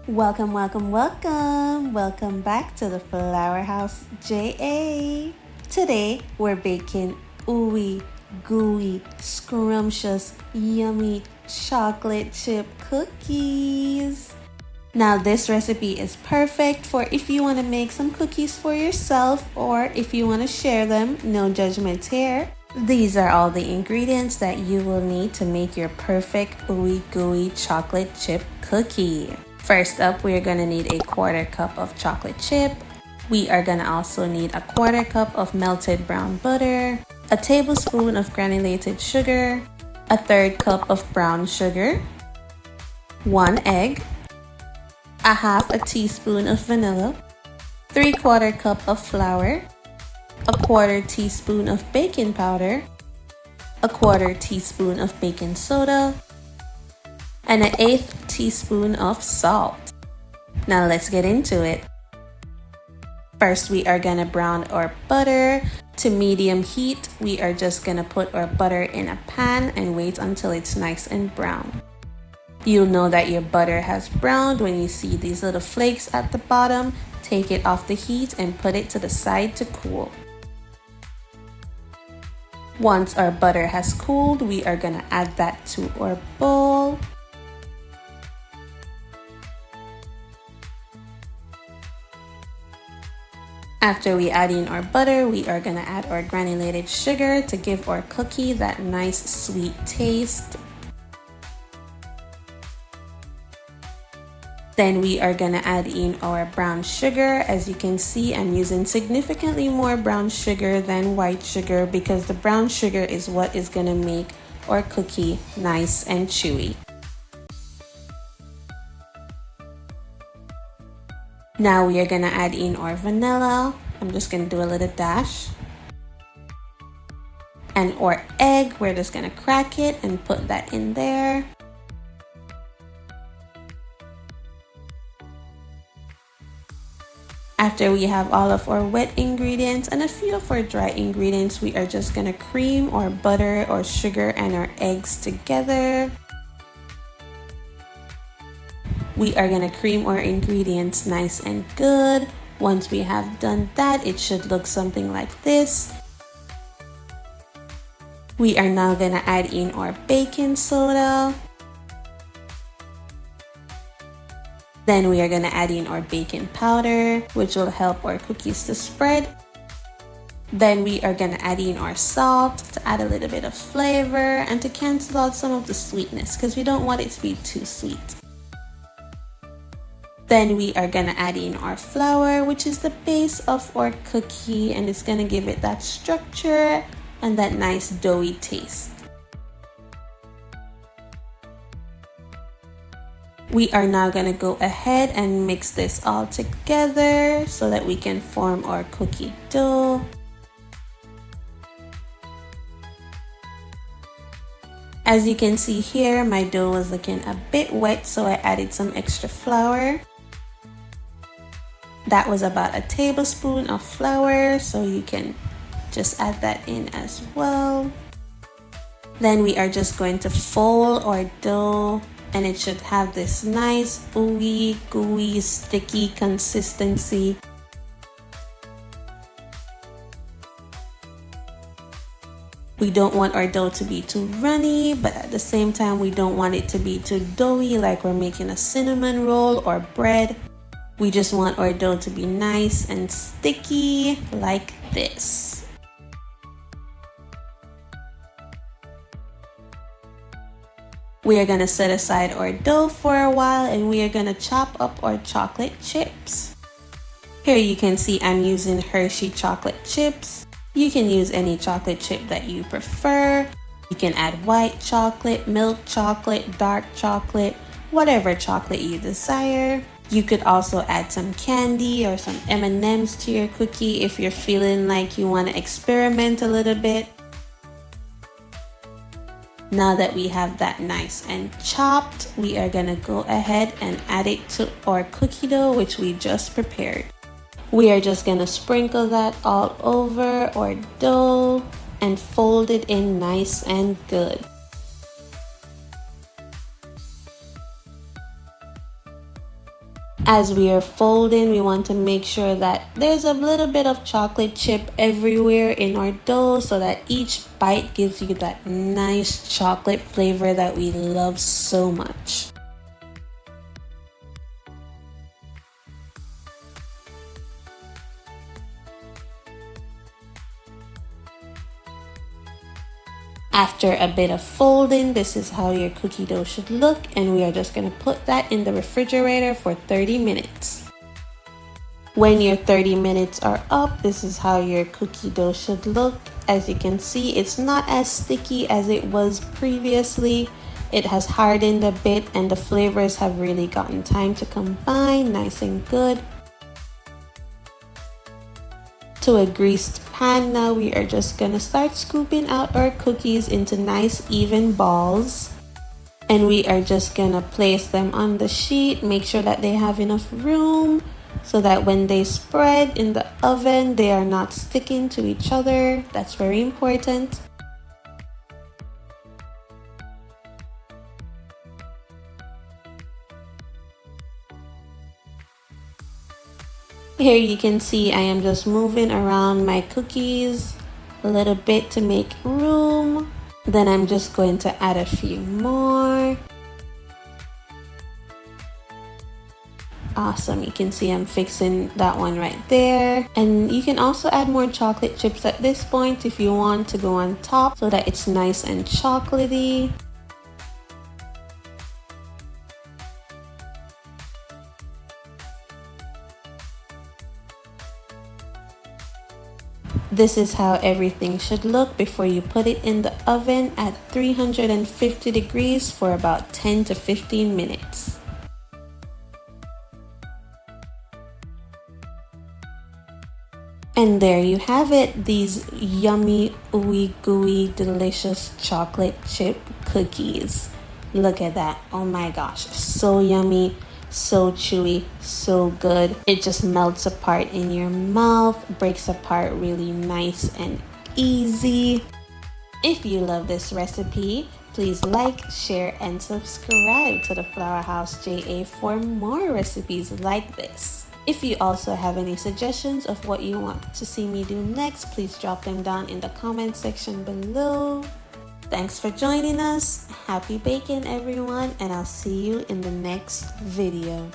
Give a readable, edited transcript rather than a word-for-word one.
Welcome, welcome, welcome. Welcome back to the Flower House JA. Today we're baking ooey, gooey, scrumptious, yummy chocolate chip cookies. Now this recipe is perfect for if you want to make some cookies for yourself or if you want to share them, no judgment here. These are all the ingredients that you will need to make your perfect ooey gooey chocolate chip cookie. First up, we are going to need a 1/4 cup of chocolate chip. We are going to also need a 1/4 cup of melted brown butter, a tablespoon of granulated sugar, a 1/3 cup of brown sugar, 1 egg, a 1/2 teaspoon of vanilla, 3/4 cup of flour, a 1/4 teaspoon of baking powder, a 1/4 teaspoon of baking soda, and an 1/8 teaspoon of salt. Now let's get into it. First, we are gonna brown our butter to medium heat. We are just gonna put our butter in a pan and wait until it's nice and brown. You'll know that your butter has browned when you see these little flakes at the bottom. Take it off the heat and put it to the side to cool. Once our butter has cooled, we are gonna add that to our bowl. After we add in our butter, we are gonna add our granulated sugar to give our cookie that nice sweet taste. Then we are gonna add in our brown sugar. As you can see, I'm using significantly more brown sugar than white sugar because the brown sugar is what is gonna make our cookie nice and chewy. Now we are gonna add in our vanilla. I'm just gonna do a little dash. And our egg, we're just gonna crack it and put that in there. After we have all of our wet ingredients and a few of our dry ingredients, we are just gonna cream our butter, our sugar, and our eggs together. We are gonna cream our ingredients nice and good. Once we have done that, it should look something like this. We are now gonna add in our baking soda. Then we are gonna add in our baking powder, which will help our cookies to spread. Then we are gonna add in our salt to add a little bit of flavor and to cancel out some of the sweetness because we don't want it to be too sweet. Then we are gonna add in our flour, which is the base of our cookie, and it's gonna give it that structure and that nice doughy taste. We are now gonna go ahead and mix this all together so that we can form our cookie dough. As you can see here, my dough was looking a bit wet, so I added some extra flour. That was about a tablespoon of flour, so you can just add that in as well. Then we are just going to fold our dough, and it should have this nice ooey gooey sticky consistency. We don't want our dough to be too runny, but at the same time we don't want it to be too doughy like we're making a cinnamon roll or bread. We just want our dough to be nice and sticky like this. We are gonna set aside our dough for a while and we are gonna chop up our chocolate chips. Here you can see I'm using Hershey chocolate chips. You can use any chocolate chip that you prefer. You can add white chocolate, milk chocolate, dark chocolate, whatever chocolate you desire. You could also add some candy or some M&Ms to your cookie if you're feeling like you want to experiment a little bit. Now that we have that nice and chopped, we are gonna go ahead and add it to our cookie dough, which we just prepared. We are just gonna sprinkle that all over our dough and fold it in nice and good. As we are folding, we want to make sure that there's a little bit of chocolate chip everywhere in our dough so that each bite gives you that nice chocolate flavor that we love so much. After a bit of folding, this is how your cookie dough should look, and we are just going to put that in the refrigerator for 30 minutes. When your 30 minutes are up, this is how your cookie dough should look. As you can see, it's not as sticky as it was previously. It has hardened a bit and the flavors have really gotten time to combine nice and good. To a greased pan now, we are just gonna start scooping out our cookies into nice even balls. And we are just gonna place them on the sheet, make sure that they have enough room so that when they spread in the oven, they are not sticking to each other. That's very important. Here you can see I am just moving around my cookies a little bit to make room. Then I'm just going to add a few more. Awesome, you can see I'm fixing that one right there. And you can also add more chocolate chips at this point if you want to go on top so that it's nice and chocolatey. This is how everything should look before you put it in the oven at 350 degrees for about 10 to 15 minutes. And there you have it, these yummy, ooey gooey, delicious chocolate chip cookies. Look at that, oh my gosh, so yummy. So chewy, so good. It just melts apart in your mouth, breaks apart really nice and easy. If you love this recipe, please like, share, and subscribe to the Flour House JA for more recipes like this. If you also have any suggestions of what you want to see me do next, please drop them down in the comment section below. Thanks for joining us. Happy baking, everyone, and I'll see you in the next video.